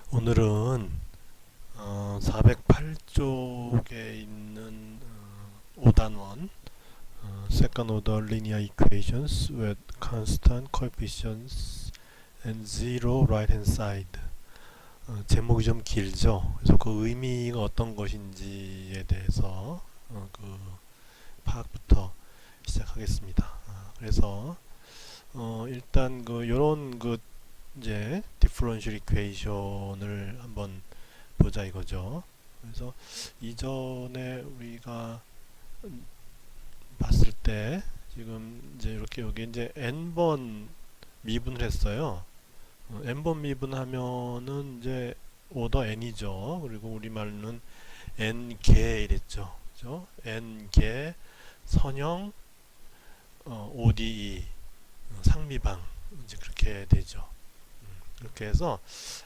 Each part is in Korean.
오늘은 408쪽에 있는 5단원 Second Order Linear Equations with Constant Coefficients and Zero Right Hand Side. 제목이 좀 길죠. 그래서 그 의미가 어떤 것인지에 대해서 그 파악부터 시작하겠습니다. 그래서 일단 요런 이제 디퍼런셜 이퀘이션을 한번 보자 이거죠. 그래서 이전에 우리가 봤을 때 지금 이제 이렇게 여기 이제 n번 미분을 했어요. n번 미분하면은 이제 오더 n이죠. 그리고 우리말로는 n개 이랬죠. 그죠? n개 선형 ODE 상미방 이제 그렇게 되죠. 이렇게 해서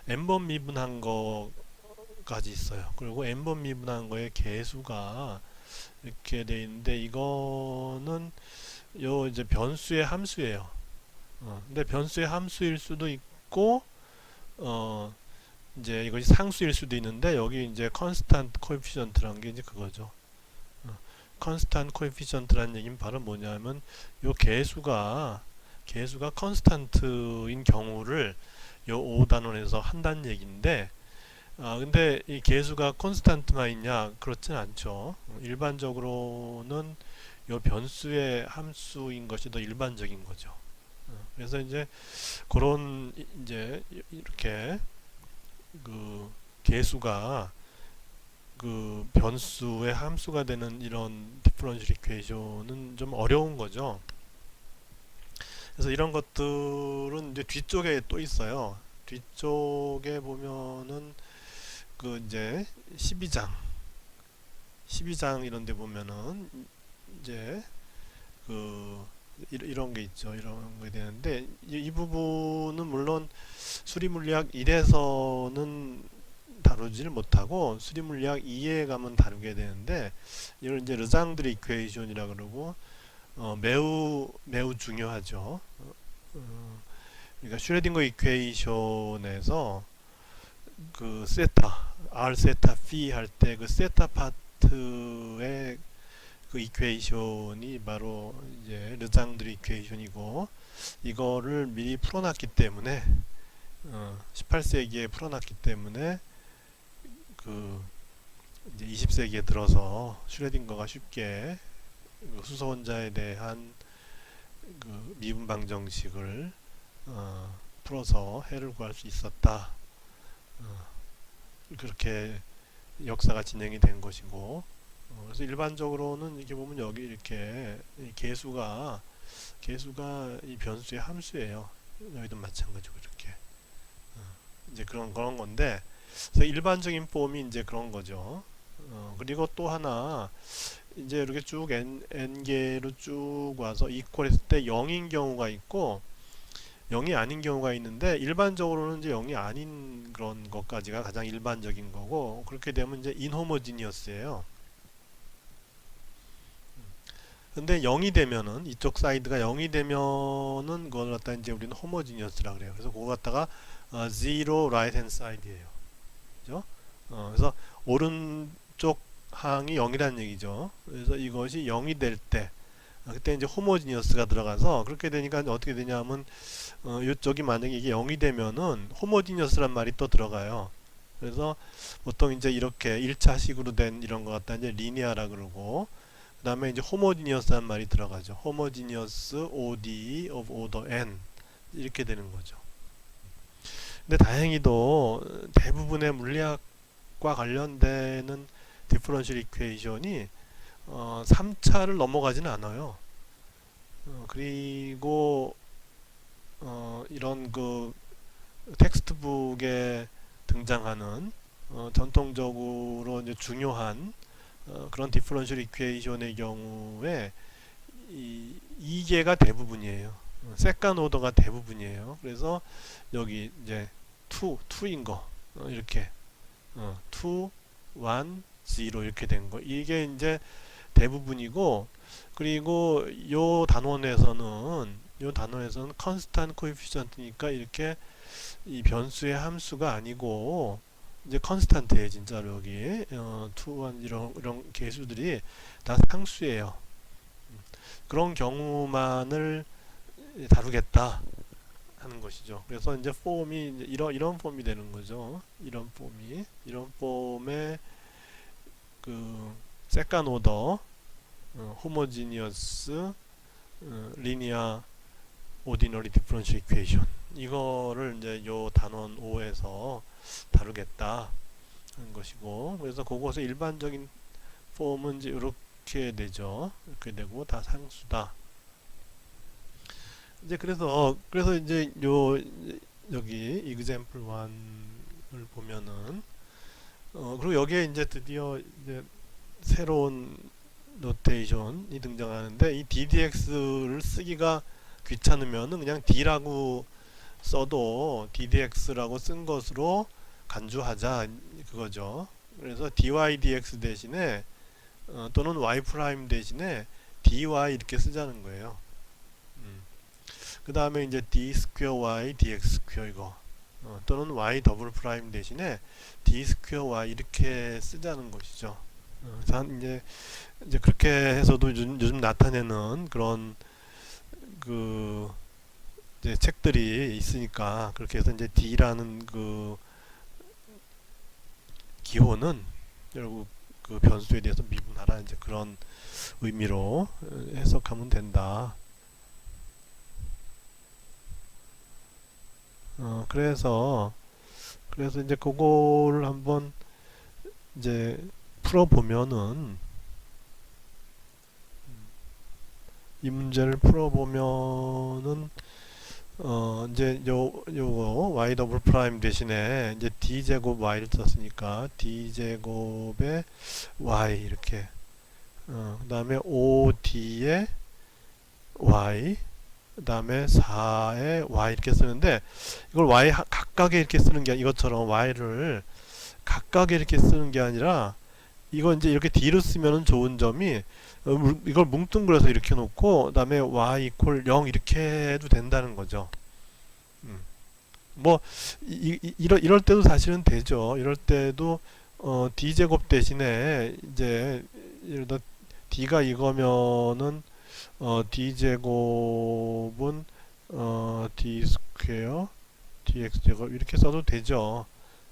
n번 미분한 거까지 있어요. 그리고 n번 미분한 거의 개수가 이렇게 돼 있는데 이거는 요 이제 변수의 함수예요. 근데 변수의 함수일 수도 있고 이제 이것이 상수일 수도 있는데 여기 이제 constant coefficient라는 게 이제 그거죠. constant coefficient라는 얘기는 바로 뭐냐면 요 개수가 constant인 경우를 요 5단원에서 한다는 얘기인데 근데 이 개수가 콘스탄트만 있냐? 그렇진 않죠. 일반적으로는 요 변수의 함수인 것이 더 일반적인 거죠. 그래서 이제 그런 이제 이렇게 그 개수가 그 변수의 함수가 되는 이런 디퍼런셜 이퀘이션은 좀 어려운 거죠. 그래서 이런 것들은 이제 뒤쪽에 또 있어요. 뒤쪽에 보면은 그 이제 12장 이런 데 보면은 이제 그 이런 게 있죠. 이런 게 되는데 이 부분은 물론 수리물리학 1에서는 다루지를 못하고 수리물리학 2에 가면 다루게 되는데 이걸 이제 르장드르 이퀘이션이라 그러고 매우 중요하죠. 그러니까 슈레딩거 이퀘이션에서 그 세타 R 세타 phi 할 때 그 세타 파트의 그 이퀘이션이 바로 이제 르장드르 이퀘이션이고 이거를 미리 풀어놨기 때문에 18세기에 풀어놨기 때문에 그 이제 20세기에 들어서 슈레딩거가 쉽게 그 수소원자에 대한 그 미분 방정식을 풀어서 해를 구할 수 있었다. 그렇게 역사가 진행이 된 것이고 그래서 일반적으로는 이렇게 보면 여기 이렇게 개수가 이 변수의 함수예요. 여기도 마찬가지고 이렇게 이제 그런 건데 그래서 일반적인 폼이 이제 그런 거죠. 그리고 또 하나 이제 이렇게 쭉 n개로 쭉 와서 이퀄했을 때 0인 경우가 있고 0이 아닌 경우가 있는데 일반적으로는 이제 0이 아닌 그런 것까지가 가장 일반적인 거고 그렇게 되면 이제 인호모지니어스예요. 근데 0이 되면은 이쪽 사이드가 0이 되면은 그걸 갖다 이제 우리는 호모지니어스라 그래요. 그래서 그거 갖다가 zero right hand side예요. 그죠? 그래서 오른쪽 항이 0이라는 얘기죠. 그래서 이것이 0이 될 때 그때 이제 호모지니어스가 들어가서 그렇게 되니까 어떻게 되냐면 이쪽이 만약에 이게 0이 되면은 호모지니어스란 말이 또 들어가요. 그래서 보통 이제 이렇게 1차식으로 된 이런 것 갖다 이제 리니아라 그러고 그 다음에 이제 호모지니어스란 말이 들어가죠. 호모지니어스 ODE of order n 이렇게 되는 거죠. 근데 다행히도 대부분의 물리학과 관련되는 디퍼런셜 이퀘이션이 3차를 넘어가지는 않아요. 그리고 이런 그 텍스트북에 등장하는 전통적으로 이제 중요한 그런 디퍼런셜 이퀘이션의 경우에 이 2개가 대부분이에요. 세컨 오더가 대부분이에요. 그래서 여기 이제 2인 거 이렇게 2, 1, 0 이렇게 된 거 이게 이제 대부분이고 그리고 요 단원에서는 constant coefficient니까 이렇게 이 변수의 함수가 아니고 이제 컨스탄트예요. 진짜로 여기 2, 1 이런 개수들이 다 상수예요. 그런 경우만을 다루겠다 하는 것이죠. 그래서 이제 폼이 이제 이런 폼이 되는 거죠. 이런 폼의 그 세컨 오더 호모지니어스 리니어 오디너리 디퍼런셜 이퀘이션, 이거를 이제 요 단원 5에서 다루겠다 하는 것이고, 그래서 그것의 일반적인 폼은 이제 이렇게 되죠. 이렇게 되고 다 상수다. 이제 그래서 이제 여기 example 1을 보면은 그리고 여기에 이제 드디어 이제 새로운 노테이션이 등장하는데, 이 ddx를 쓰기가 귀찮으면은 그냥 d라고 써도 ddx라고 쓴 것으로 간주하자 그거죠. 그래서 dy dx 대신에 또는 y 프라임 대신에 dy 이렇게 쓰자는 거예요. 그 다음에 이제 d 스퀘어 y dx 스퀘어 이거 또는 y 더블 프라임 대신에 d 스퀘어 y 이렇게 쓰자는 것이죠. 이제 그렇게 해서도 요즘 나타내는 그런 그 이제 책들이 있으니까, 그렇게 해서 이제 d라는 그 기호는 결국 그 변수에 대해서 미분하라, 이제 그런 의미로 해석하면 된다. 그래서 이제 그거를 한번 이제 풀어보면은, 이 문제를 풀어보면은 이제 요거 y 더블 프라임 대신에 이제 d 제곱 y를 썼으니까 d 제곱에 y 이렇게 그 다음에 5d에 y 그 다음에 4에 y 이렇게 쓰는데, 이걸 y 각각에 이렇게 쓰는 게, 이것처럼 y를 각각에 이렇게 쓰는 게 아니라, 이거 이제 이렇게 d로 쓰면은 좋은 점이 이걸 뭉뚱그려서 이렇게 놓고 그 다음에 y 이퀄 0 이렇게 해도 된다는 거죠. 뭐 이럴 때도 사실은 되죠. 이럴 때도 d제곱 대신에 이제 예를 들어 d가 이거면은 d제곱은 d 스퀘어 dx 제곱 이렇게 써도 되죠.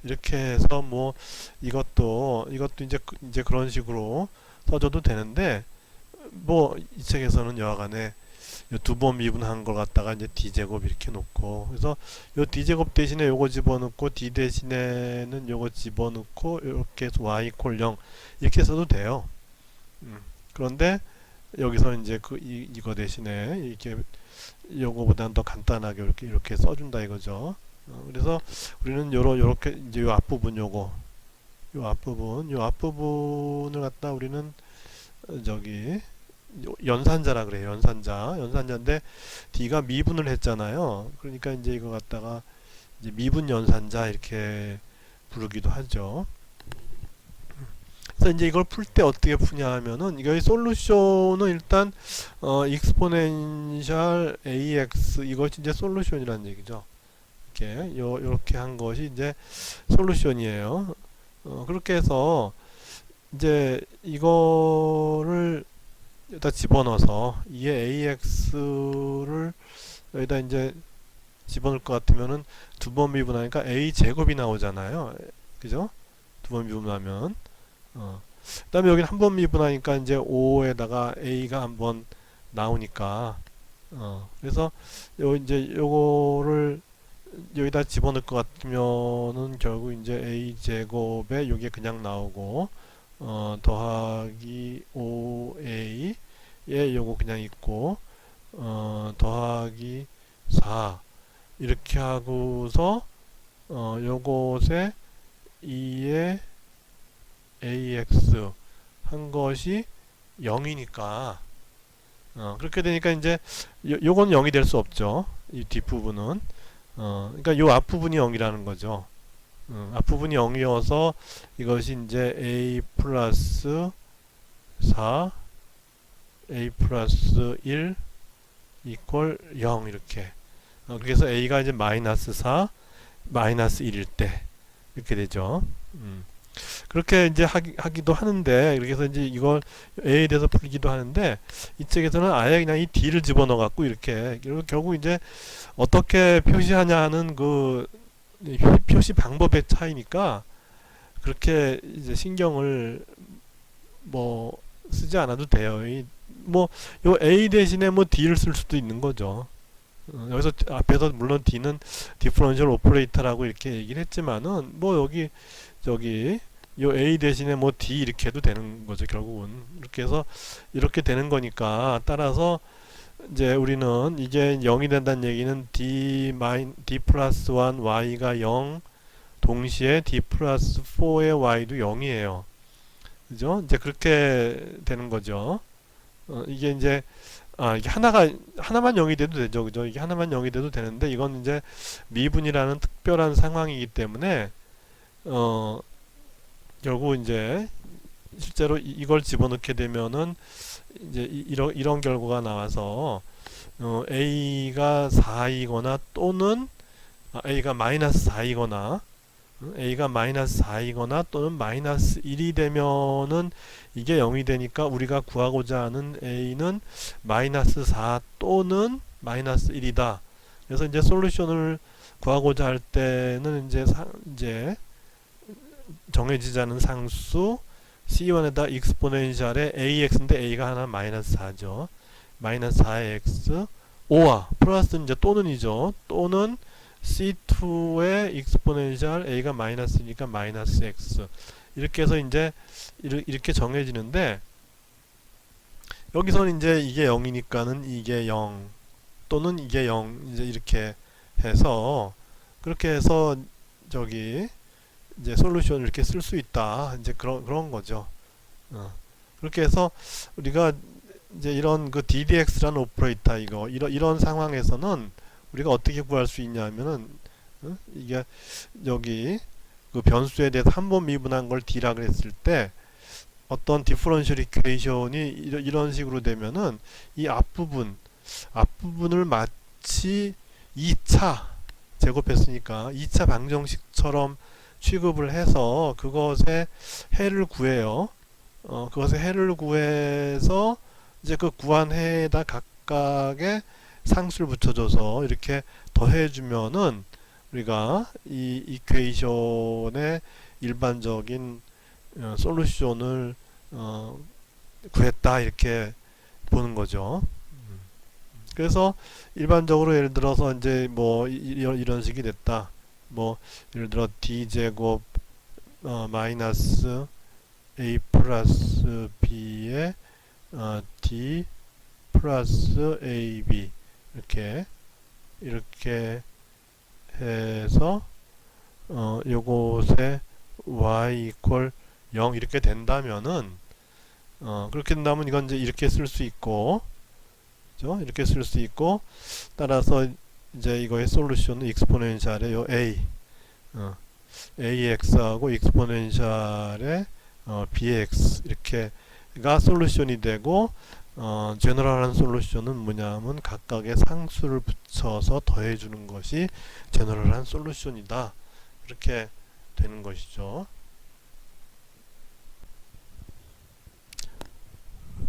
이렇게 해서 뭐 이것도 이제 그런 식으로 써줘도 되는데, 뭐 이 책에서는 여하간에 두 번 미분한 걸 갖다가 이제 d제곱 이렇게 놓고, 그래서 요 d제곱 대신에 요거 집어넣고 d 대신에는 요거 집어넣고 이렇게 해서 y 이퀄 0 이렇게 써도 돼요. 그런데 여기서 이제 이거 대신에 이렇게 요거보다는 더 간단하게 이렇게 써준다 이거죠. 그래서 우리는 요렇게 이제 요 앞부분을 갖다 우리는 저기 연산자라 그래요. 연산자인데 d가 미분을 했잖아요. 그러니까 이제 이거 갖다가 이제 미분 연산자 이렇게 부르기도 하죠. 그래서 이제 이걸 풀 때 어떻게 푸냐 하면은, 이거의 솔루션은 일단 익스포넨셜 ax 이것이 이제 솔루션이라는 얘기죠. 이렇게 요렇게 한 것이 이제 솔루션이에요. 그렇게 해서 이제 이거를 여기다 집어넣어서 2의 ax를 여기다 이제 집어넣을 것 같으면은 두 번 미분하니까 a 제곱이 나오잖아요. 그죠? 두 번 미분하면 그 다음에 여기는 한 번 미분하니까 이제 5에다가 a가 한 번 나오니까 그래서 이제 요거를 여기다 집어넣을 것 같으면은 결국 이제 a 제곱에 요게 그냥 나오고 더하기 5a 에 요거 그냥 있고 더하기 4 이렇게 하고서 요것에 2의 ax 한 것이 0이니까 그렇게 되니까 이제 요건 0이 될 수 없죠. 이 뒷부분은 그러니까 요 앞부분이 0이라는 거죠. 앞부분이 0이어서 이것이 이제 a 플러스 4 a 플러스 1 이퀄 0 이렇게 그래서 a가 이제 마이너스 4 마이너스 1일 때 이렇게 되죠. 그렇게 이제 하기도 하는데, 이렇게 해서 이제 이걸 A에 대해서 풀기도 하는데, 이 책에서는 아예 그냥 이 D를 집어넣어 갖고 이렇게, 결국 이제 어떻게 표시하냐 하는 그 표시 방법의 차이니까 그렇게 이제 신경을 뭐 쓰지 않아도 돼요. 뭐 요 A 대신에 뭐 D를 쓸 수도 있는 거죠. 여기서 앞에서 물론 D는 디퍼런셜 오퍼레이터라고 이렇게 얘기를 했지만은 뭐 여기 저기 요 A 대신에 뭐 D 이렇게 해도 되는 거죠. 결국은 이렇게 해서 이렇게 되는 거니까, 따라서 이제 우리는 이게 0이 된다는 얘기는 D 플러스 1 Y가 0 동시에 D 플러스 4의 Y도 0이에요. 그죠? 이제 그렇게 되는 거죠. 이게 이제 이게 하나만 0이 돼도 되죠. 그죠? 이게 하나만 0이 돼도 되는데, 이건 이제 미분이라는 특별한 상황이기 때문에 결국 이제 실제로 이걸 집어넣게 되면은 이제 이런 결과가 나와서 A가 4이거나 또는 A가 마이너스 4이거나 A가 마이너스 4이거나 또는 마이너스 1이 되면은 이게 0이 되니까 우리가 구하고자 하는 A는 마이너스 4 또는 마이너스 1이다. 그래서 이제 솔루션을 구하고자 할 때는 이제 정해지지 않은 상수 C1에다 익스포넨셜에 AX인데 A가 하나 마이너스 4죠. 마이너스 4의 X 5와 플러스 이제 또는이죠. 또는 C2의 익스포넨셜 A가 마이너스니까 마이너스 X, 이렇게 해서 이제 이렇게 정해지는데, 여기서는 이제 이게 0이니까는 이게 0 또는 이게 0 이제 이렇게 해서, 그렇게 해서 저기 이제 솔루션을 이렇게 쓸 수 있다. 이제 그런 거죠. 그렇게 해서 우리가 이제 이런 그 DDX라는 오퍼레이터 이런 상황에서는 우리가 어떻게 구할 수 있냐면은 이게 여기 그 변수에 대해서 한 번 미분한 걸 D라 그랬을 때 어떤 디퍼런셜 이퀘이션이 이런 식으로 되면은 이 앞부분을 마치 2차 제곱했으니까 2차 방정식처럼 취급을 해서 그것의 해를 구해요. 그것의 해를 구해서 이제 그 구한 해에다 각각의 상수를 붙여줘서 이렇게 더해주면은 우리가 이 이퀘이션의 일반적인 솔루션을 구했다, 이렇게 보는 거죠. 그래서 일반적으로 예를 들어서 이제 뭐 이런 식이 됐다. 뭐 예를 들어 D제곱 마이너스 A 플러스 B의 D 플러스 AB 이렇게 해서 요것에 y 이퀄 0 이렇게 된다면은 그렇게 된다면 이건 이제 이렇게 쓸 수 있고, 그죠? 이렇게 쓸 수 있고, 따라서 이제 이거의 솔루션은 익스포넨셜의 요 a ax하고 익스포넨셜의 bx 이렇게가 솔루션이 되고, 제너럴한 솔루션은 뭐냐면 각각의 상수를 붙여서 더해주는 것이 제너럴한 솔루션이다, 이렇게 되는 것이죠.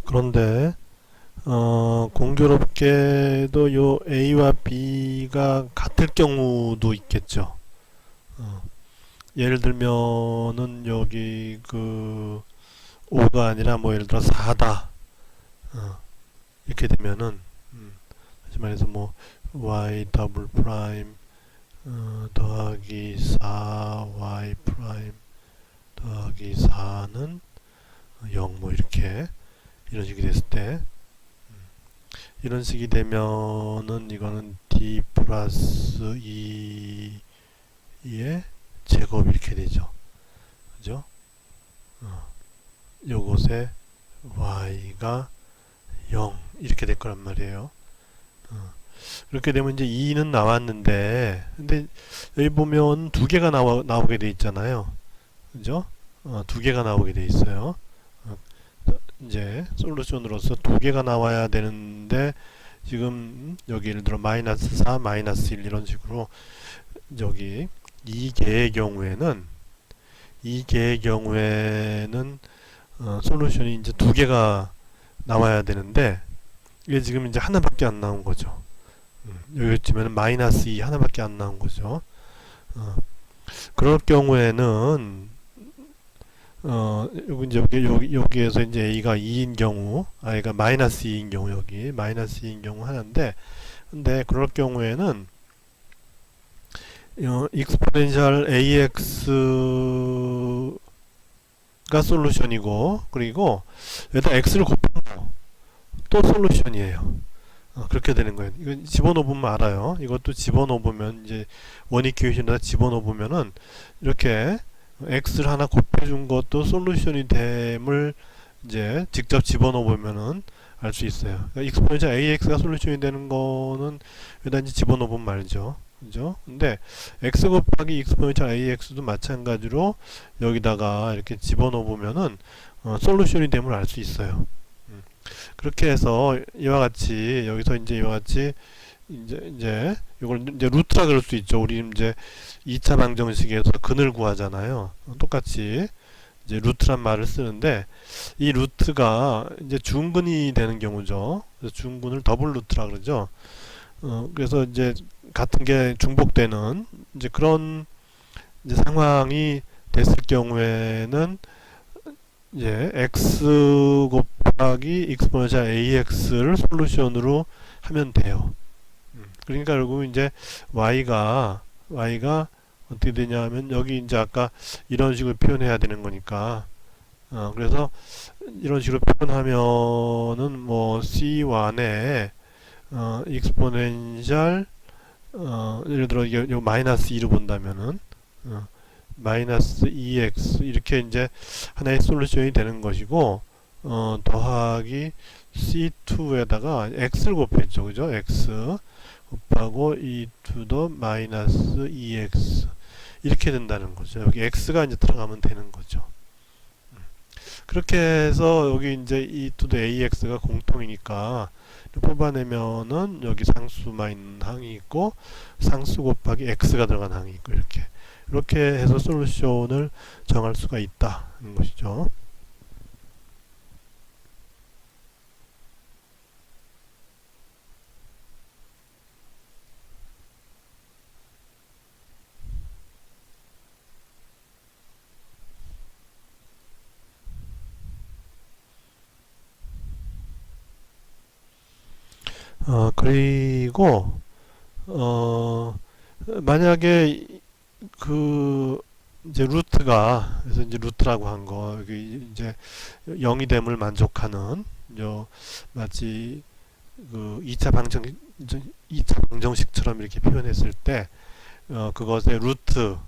그런데 공교롭게도 요 A와 B가 같을 경우도 있겠죠. 예를 들면은 여기 그 5가 아니라 뭐 예를 들어 4다, 이렇게 되면은 다시 말해서 뭐 y 더블 프라임 더하기 4y 프라임 더하기 4는 0 뭐 이렇게 이런 식이 됐을 때, 이런 식이 되면은 이거는 d 플러스 2의 제곱 이렇게 되죠. 그죠? 요것에 y가 0 이렇게 될 거란 말이에요. 이렇게 되면 이제 2는 나왔는데, 근데 여기 보면 두 개가 나오게 돼 있잖아요. 그죠? 두 개가 나오게 돼 있어요. 이제 솔루션으로서 두 개가 나와야 되는데, 지금 여기 예를 들어 마이너스 4, 마이너스 1 이런 식으로 여기 이 개의 경우에는 솔루션이 이제 두 개가 나와야 되는데 이게 지금 이제 하나밖에 안 나온 거죠. 여기쯤에는 마이너스 2 하나밖에 안 나온 거죠. 그럴 경우에는 여기에서 이제 a가 2인 경우, a가 마이너스 2인 경우, 여기 마이너스 2인 경우 하나인데, 근데 그럴 경우에는 익스포넨셜 ax가 솔루션이고, 그리고 여기다 x를 곱하면 또 솔루션이에요. 그렇게 되는 거예요. 이거 집어넣으면 알아요. 이것도 집어넣으면 이제 원 이퀘이션에다 집어넣으면은 이렇게 x를 하나 곱해준 것도 솔루션이 됨을 이제 직접 집어넣으면은 알 수 있어요. 그러니까 익스포넨셜 ax가 솔루션이 되는 거는 여기다 이제 집어넣으면 말이죠. 그죠? 근데 x 곱하기 익스포넨셜 ax도 마찬가지로 여기다가 이렇게 집어넣으면은 솔루션이 됨을 알 수 있어요. 그렇게 해서 이와 같이 여기서 이제 이와 같이 이제 이걸 이제 루트라 그럴 수 있죠. 우리 이제 2차 방정식에서 근을 구하잖아요. 똑같이 이제 루트란 말을 쓰는데 이 루트가 이제 중근이 되는 경우죠. 그래서 중근을 더블 루트라 그러죠. 그래서 이제 같은 게 중복되는 이제 그런 이제 상황이 됐을 경우에는 이제 x 곱하기 익스포넨셜 ax를 솔루션으로 하면 돼요. 그러니까 결국 이제 y가 어떻게 되냐면 여기 이제 아까 이런 식으로 표현해야 되는 거니까 그래서 이런 식으로 표현하면은 뭐 c1에 익스포넨셜 예를 들어 요 마이너스 2로 본다면은 마이너스 2x 이렇게 이제 하나의 솔루션이 되는 것이고 더하기 c2에다가 x를 곱했죠. 그죠? x 곱하고 e to the 마이너스 2x 이렇게 된다는 거죠. 여기 x가 이제 들어가면 되는 거죠. 그렇게 해서 여기 이제 e to the ax가 공통이니까 뽑아내면은 여기 상수만 있는 항이 있고 상수 곱하기 x가 들어간 항이 있고 이렇게 해서 솔루션을 정할 수가 있다는 것이죠. 그리고 만약에 그 이제 루트가 그래서 이제 루트라고 한 거 여기 이제 영이됨을 만족하는 마치 그 2차 방정식처럼 이렇게 표현했을 때 그것의 루트가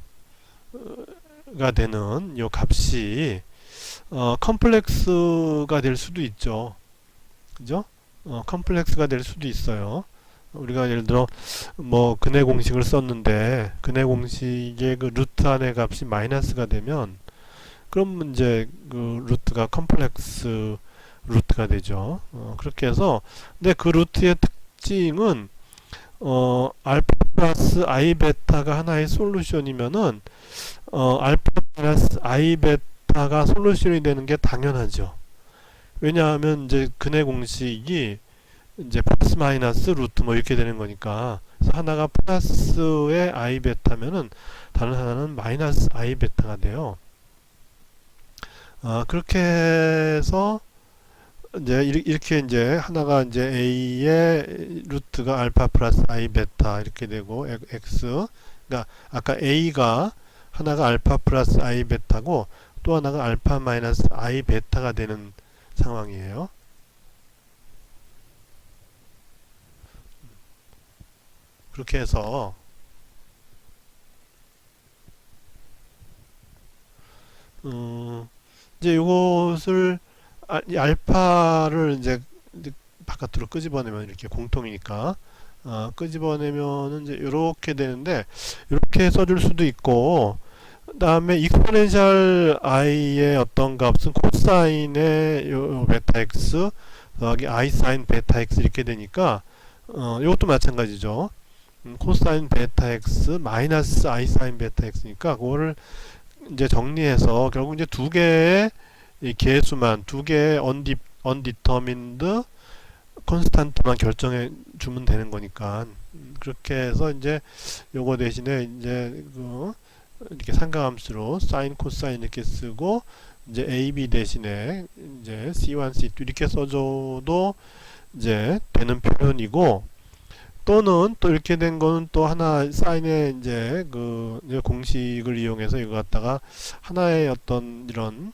되는 요 값이 컴플렉스가 될 수도 있죠. 그죠? 컴플렉스가 될 수도 있어요. 우리가 예를 들어 뭐 근해 공식을 썼는데 근해 공식의 그 루트 안의 값이 마이너스가 되면 그럼 이제 그 루트가 컴플렉스 루트가 되죠. 그렇게 해서 근데 그 루트의 특징은 알파 플러스 아이 베타가 하나의 솔루션이면은 알파 플러스 아이 베타가 솔루션이 되는 게 당연하죠. 왜냐하면 이제 근해 공식이 이제 플러스 마이너스 루트 뭐 이렇게 되는 거니까 그래서 하나가 플러스의 i 베타면은 다른 하나는 마이너스 i 베타가 돼요. 그렇게 해서 이제 이렇게 이제 하나가 이제 a의 루트가 알파 플러스 i 베타 이렇게 되고 x 그러니까 아까 a가 하나가 알파 플러스 i 베타고 또 하나가 알파 마이너스 i 베타가 되는 상황이에요. 그렇게 해서 이제 이것을 이 알파를 이제 바깥으로 끄집어내면 이렇게 공통이니까 끄집어내면은 이제 이렇게 되는데 이렇게 써줄 수도 있고 다음에 익스포넨셜 i의 어떤 값은 코사인의 요 베타 x 더하기 i 사인 베타 x 이렇게 되니까 이것도 마찬가지죠. 코사인 베타 x 마이너스 I 사인 베타 x니까 그거를 이제 정리해서 결국 이제 두 개의 이 계수만 두 개의 undetermined 콘스탄트만 결정해 주면 되는 거니까 그렇게 해서 이제 요거 대신에 이제 그 이렇게 삼각함수로 사인 코사인 이렇게 쓰고 이제 AB 대신에 이제 C1, C2 이렇게 써줘도 이제 되는 표현이고 또는 또 이렇게 된 거는 또 하나 사인의 이제 그 이제 공식을 이용해서 이거 갖다가 하나의 어떤 이런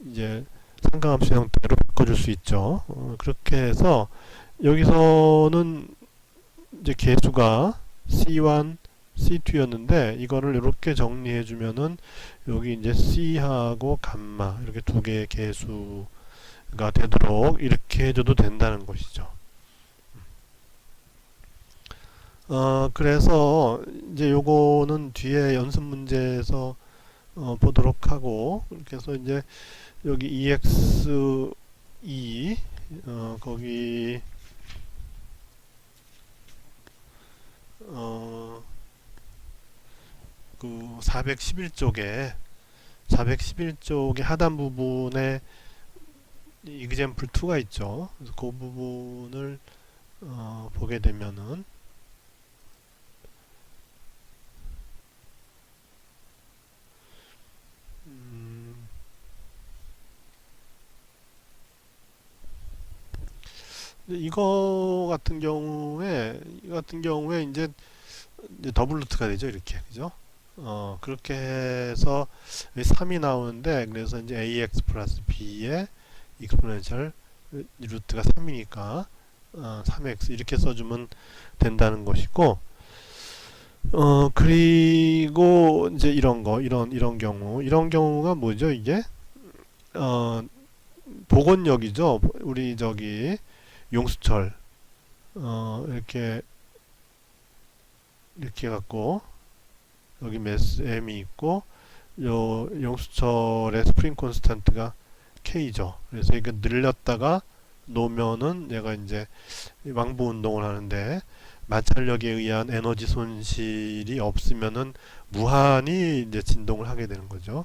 이제 삼각함수 형태로 바꿔줄 수 있죠. 그렇게 해서 여기서는 이제 계수가 C1, C2였는데 이거를 이렇게 정리해 주면은 여기 이제 C하고 감마 이렇게 두 개의 계수가 되도록 이렇게 해줘도 된다는 것이죠. 그래서 이제 요거는 뒤에 연습 문제에서 보도록 하고 그래서 이제 여기 EX2 거기 그 411쪽에 하단 부분에 example 2가 있죠. 그래서 그 부분을 보게 되면은 이거 같은 경우에 이제 더블 루트가 되죠. 이렇게 그죠? 그렇게 해서 3이 나오는데 그래서 이제 ax 플러스 b의 익스포넨셜 루트가 3이니까 3x 이렇게 써주면 된다는 것이고 그리고 이제 이런 경우가 뭐죠? 이게 복원력이죠. 우리 저기 용수철 이렇게 갖고 여기 매스 m이 있고 요 용수철의 스프링 콘스탄트가 k죠. 그래서 이거 늘렸다가 놓으면은 얘가 이제 왕부 운동을 하는데 마찰력에 의한 에너지 손실이 없으면은 무한히 이제 진동을 하게 되는 거죠.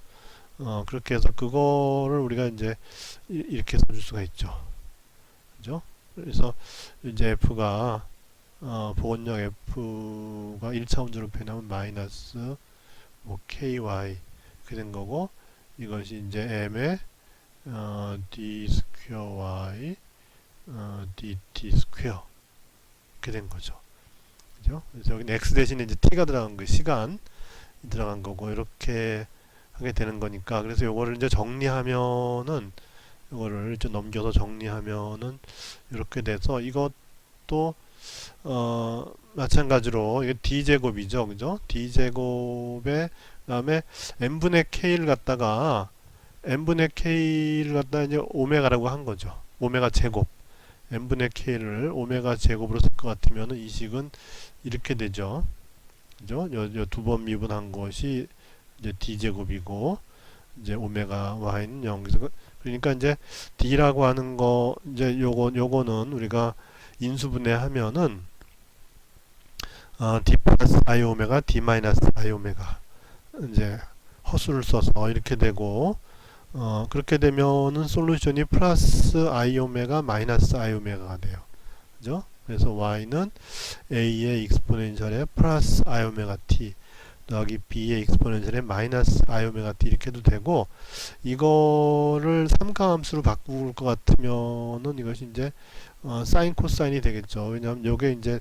그렇게 해서 그거를 우리가 이제 이렇게 써줄 수가 있죠. 그죠? 그래서 이제 F가 복원력 F가 1차원적으로 표현하면 마이너스 뭐 KY 이렇게 된 거고 이것이 이제 M의 D 스퀘어 Y DT 스퀘어 이렇게 된 거죠. 그죠? 그래서 여기는 X 대신에 이제 T가 들어간 거 시간 들어간 거고 이렇게 하게 되는 거니까 그래서 요거를 이제 정리하면은 이거를 좀 넘겨서 정리하면은 이렇게 돼서 이것도 마찬가지로 이게 d제곱이죠. 그죠? d제곱에 그다음에 n분의 k를 갖다가 이제 오메가라고 한 거죠. 오메가 제곱. n분의 k를 오메가 제곱으로 쓸 것 같으면은 이 식은 이렇게 되죠. 그죠? 요 두 번 미분한 것이 이제 d제곱이고 이제 오메가 y는 0. 그러니까 이제 d라고 하는 거 이제 요거는 우리가 인수분해하면은 d 플러스 i 오메가 d 마이너스 i 오메가 이제 허수를 써서 이렇게 되고 그렇게 되면은 솔루션이 플러스 i 오메가 마이너스 i 오메가가 돼요. 그죠? 그래서 y는 a의 익스포넨셜에 플러스 i 오메가 t 더하기 b의 익스포넨셜에 마이너스 i 오메가 t 이렇게 해도 되고 이거를 삼각함수로 바꿀 것 같으면은 이것이 이제 사인 코사인이 되겠죠. 왜냐하면 요게 이제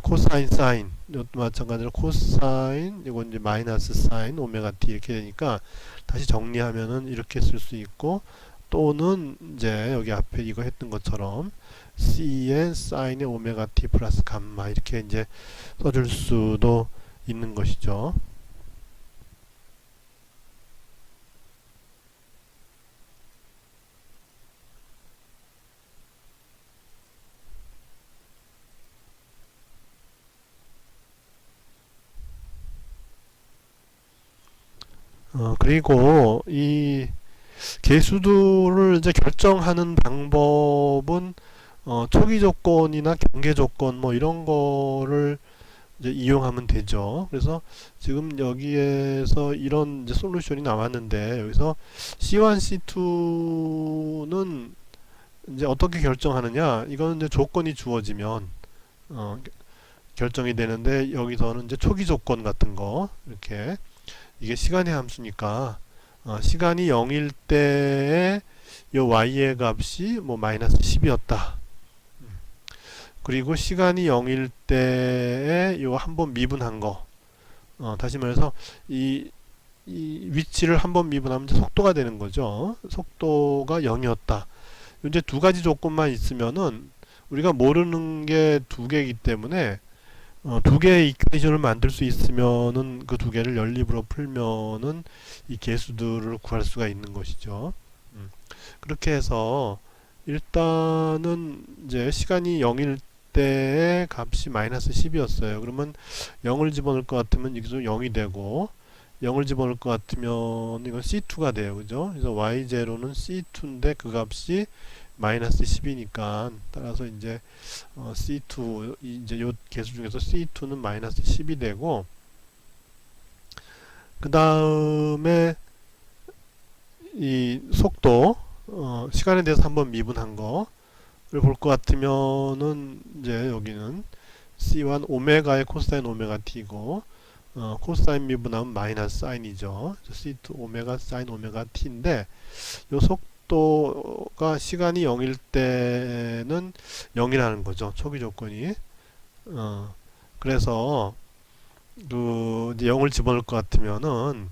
코사인 사인 이것도 마찬가지로 코사인 이건 이제 마이너스 사인 오메가 t 이렇게 되니까 다시 정리하면은 이렇게 쓸 수 있고 또는 이제 여기 앞에 이거 했던 것처럼 c의 사인의 오메가 t 플러스 감마 이렇게 이제 써줄 수도 있는 것이죠. 그리고 이 계수들을 이제 결정하는 방법은 초기 조건이나 경계 조건 뭐 이런 거를 이제 이용하면 되죠. 그래서 지금 여기에서 이런 이제 솔루션이 나왔는데 여기서 C1, C2는 이제 어떻게 결정하느냐? 이거는 이제 조건이 주어지면 결정이 되는데 여기서는 이제 초기 조건 같은 거 이렇게 이게 시간의 함수니까 시간이 0일 때에 요 y의 값이 뭐 마이너스 10이었다. 그리고 시간이 0일 때에 요 한번 미분한 거 다시 말해서 이 위치를 한번 미분하면 이제 속도가 되는 거죠. 속도가 0이었다. 이제 두 가지 조건만 있으면은 우리가 모르는 게 두 개이기 때문에 두 개의 이퀘이션을 만들 수 있으면은 그 두 개를 연립으로 풀면은 이 개수들을 구할 수가 있는 것이죠. 그렇게 해서 일단은 이제 시간이 0일 때의 값이 마이너스 10이었어요. 그러면 0을 집어넣을 것 같으면 여기서 0이 되고 0을 집어넣을 것 같으면 이건 C2가 돼요. 그죠? 그래서 Y0는 C2인데 그 값이 마이너스 10이니까 따라서 이제 C2 이제 요 개수 중에서 C2는 마이너스 10이 되고 그 다음에 이 속도 시간에 대해서 한번 미분한 거를 볼 것 같으면은 이제 여기는 C1 오메가의 코사인 오메가 t고 코사인 미분하면 마이너스 사인이죠. C2 오메가 사인 오메가 t인데 요 속도가 시간이 0일 때는 0이라는 거죠. 초기 조건이. 그래서 그 이제 0을 집어넣을 것 같으면은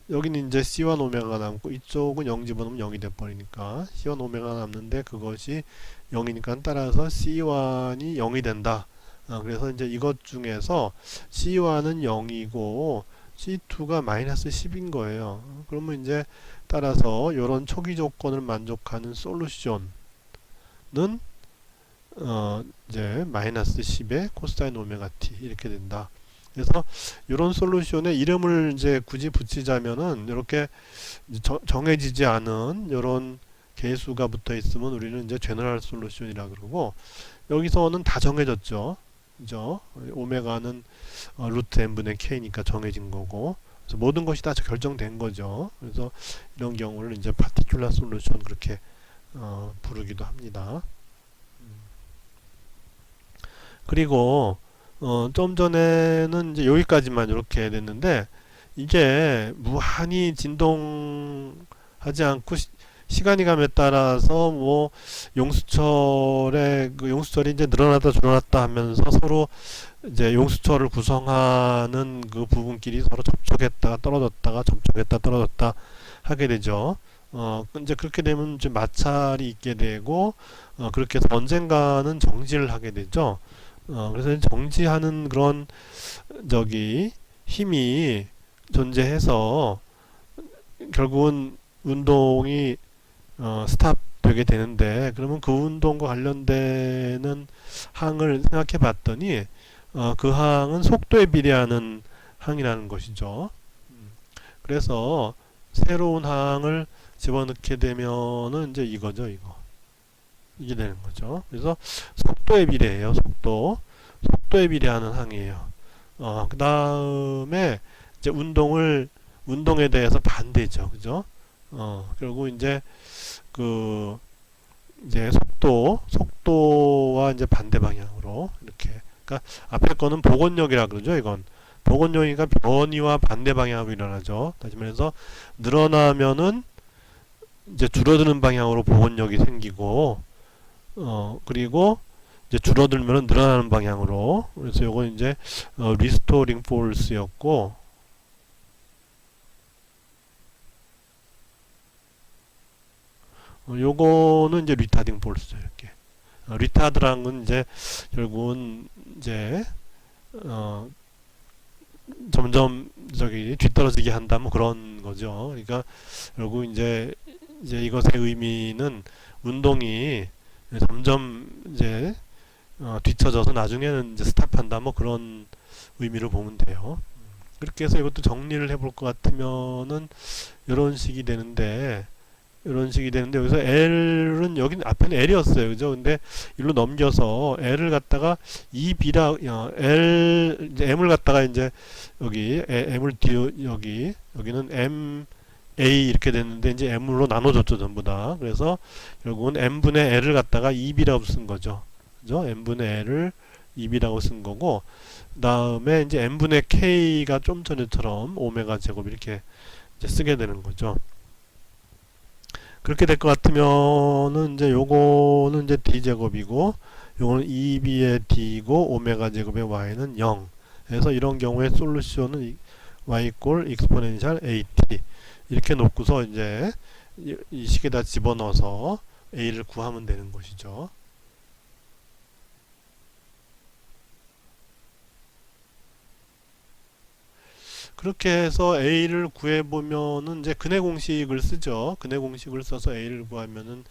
여기는 이제 C1 오메가가 남고 이쪽은 0 집어넣으면 0이 돼버리니까 C1 오메가가 남는데 그것이 0이니까 따라서 C1이 0이 된다. 그래서 이제 이것 중에서 C1은 0이고 C2가 마이너스 10인 거예요. 그러면 이제 따라서 이런 초기 조건을 만족하는 솔루션은 이제 마이너스 10의 코사인 오메가 t 이렇게 된다. 그래서 이런 솔루션에 이름을 이제 굳이 붙이자면은 이렇게 정해지지 않은 이런 개수가 붙어 있으면 우리는 이제 제너럴 솔루션이라 그러고 여기서는 다 정해졌죠. 그죠? 오메가는 루트 n분의 k니까 정해진 거고 그래서 모든 것이 다 결정된 거죠. 그래서 이런 경우를 이제 파티큘러 솔루션 그렇게 부르기도 합니다. 그리고 좀 전에는 이제 여기까지만 이렇게 됐는데 이게 무한히 진동하지 않고 시간이 감에 따라서 뭐 용수철이 이제 늘어났다 줄어났다 하면서 서로 이제 용수철을 구성하는 그 부분끼리 서로 접촉했다가 떨어졌다가 접촉했다 떨어졌다 하게 되죠. 이제 그렇게 되면 이제 마찰이 있게 되고 그렇게 해서 언젠가는 정지를 하게 되죠. 그래서 정지하는 그런 힘이 존재해서 결국은 운동이 스탑 되게 되는데 그러면 그 운동과 관련되는 항을 생각해 봤더니 그 항은 속도에 비례하는 항이라는 것이죠. 그래서 새로운 항을 집어넣게 되면은 이제 이거죠, 이게 되는 거죠. 그래서 속도에 비례해요. 속도에 비례하는 항이에요. 그 다음에 이제 운동에 대해서 반대죠. 그죠? 결국 이제 이제 속도와 이제 반대 방향으로 이렇게. 그러니까 앞에 거는 복원력이라 그러죠. 이건 복원력이니까 변이와 반대 방향으로 일어나죠. 다시 말해서 늘어나면은 이제 줄어드는 방향으로 복원력이 생기고 그리고 이제 줄어들면은 늘어나는 방향으로. 그래서 요건 이제 리스토링 포스였고 요거는 이제 리타딩 포스죠. 이렇게 리타드라는 건 이제 결국은 이제 점점 뒤떨어지게 한다 뭐 그런 거죠. 그러니까 결국 이제 이것의 의미는 운동이 점점 이제 뒤쳐져서 나중에는 이제 스탑한다 뭐 그런 의미로 보면 돼요. 그렇게 해서 이것도 정리를 해볼 것 같으면은 이런 식이 되는데 이런 식이 되는데 여기서 L은 여기 앞에는 L이었어요. 그죠? 근데 일로 넘겨서 L을 갖다가 2B라 L 이제 M을 갖다가 이제 여기 M을 여기는 M A 이렇게 됐는데 이제 M으로 나눠줬죠 전부 다. 그래서 결국은 M분의 L을 갖다가 2B라고 쓴 거죠. 그죠? M분의 L을 2B라고 쓴 거고 다음에 이제 M분의 K가 좀 전에처럼 오메가 제곱 이렇게 이제 쓰게 되는 거죠. 그렇게 될 것 같으면은 이제 요거는 이제 d제곱이고 요거는 2b의 d고 오메가 제곱의 y는 0. 그래서 이런 경우에 솔루션은 y 꼴 익스포넨셜 at 이렇게 놓고서 이제 이 식에다 집어넣어서 a를 구하면 되는 것이죠. 그렇게 해서 a를 구해보면은 이제 근해 공식을 쓰죠. 근해 공식을 써서 a를 구하면은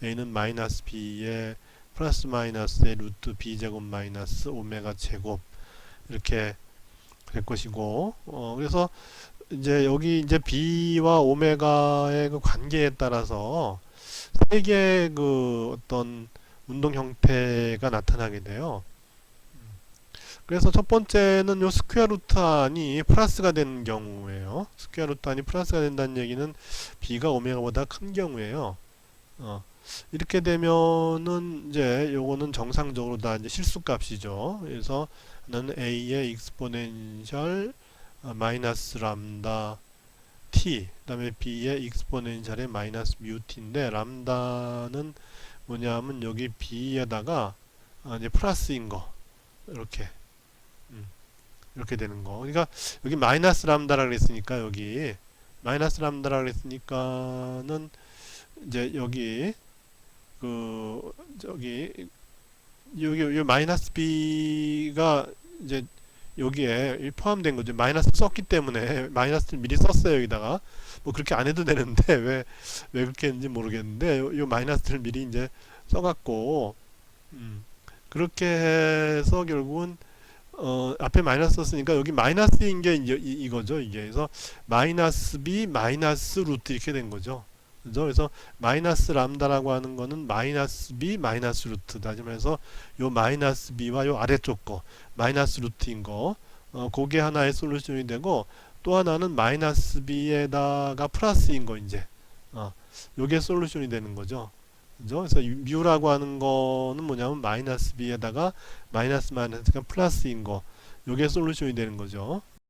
a는 마이너스 b의 플러스 마이너스의 루트 b 제곱 마이너스 오메가 제곱 이렇게 될 것이고 그래서 이제 여기 이제 b와 오메가의 그 관계에 따라서 세 개의 그 어떤 운동 형태가 나타나게 돼요. 그래서 첫 번째는 요 스퀘어 루트 안이 플러스가 되는 경우예요. 스퀘어 루트 안이 플러스가 된다는 얘기는 b가 오메가보다 큰 경우예요. 이렇게 되면은 이제 요거는 정상적으로 다 이제 실수값이죠. 그래서 는 a의 익스포넨셜 마이너스 람다 t 그다음에 b의 익스포넨셜의 마이너스 뮤 t인데 람다는 뭐냐면 여기 b에다가 이제 플러스인 거 이렇게 이렇게 되는 거. 그러니까 여기 마이너스 람다라 그랬으니까 여기 마이너스 람다라 그랬으니까는 이제 여기 그 저기 여기 마이너스 b가 이제 여기에 포함된 거죠. 마이너스 썼기 때문에 마이너스를 미리 썼어요. 여기다가 뭐 그렇게 안 해도 되는데 왜 그렇게 했는지 모르겠는데 요 마이너스를 미리 이제 써갖고 그렇게 해서 결국은 앞에 마이너스 썼으니까 여기 마이너스인 게 이거죠. 이게 그래서 마이너스 b 마이너스 루트 이렇게 된 거죠. 그죠? 그래서 마이너스 람다라고 하는 거는 마이너스 b 마이너스 루트 다시 말해서 요 마이너스 b와 요 아래쪽 거 마이너스 루트인 거 그게 하나의 솔루션이 되고 또 하나는 마이너스 b에다가 플러스인 거 이제 요게 솔루션이 되는 거죠. 그죠? 그래서 뮤라고 하는 거는 뭐냐면 마이너스 b에다가 마이너스 마이너스가 플러스인 거 요게 솔루션이 되는 거죠.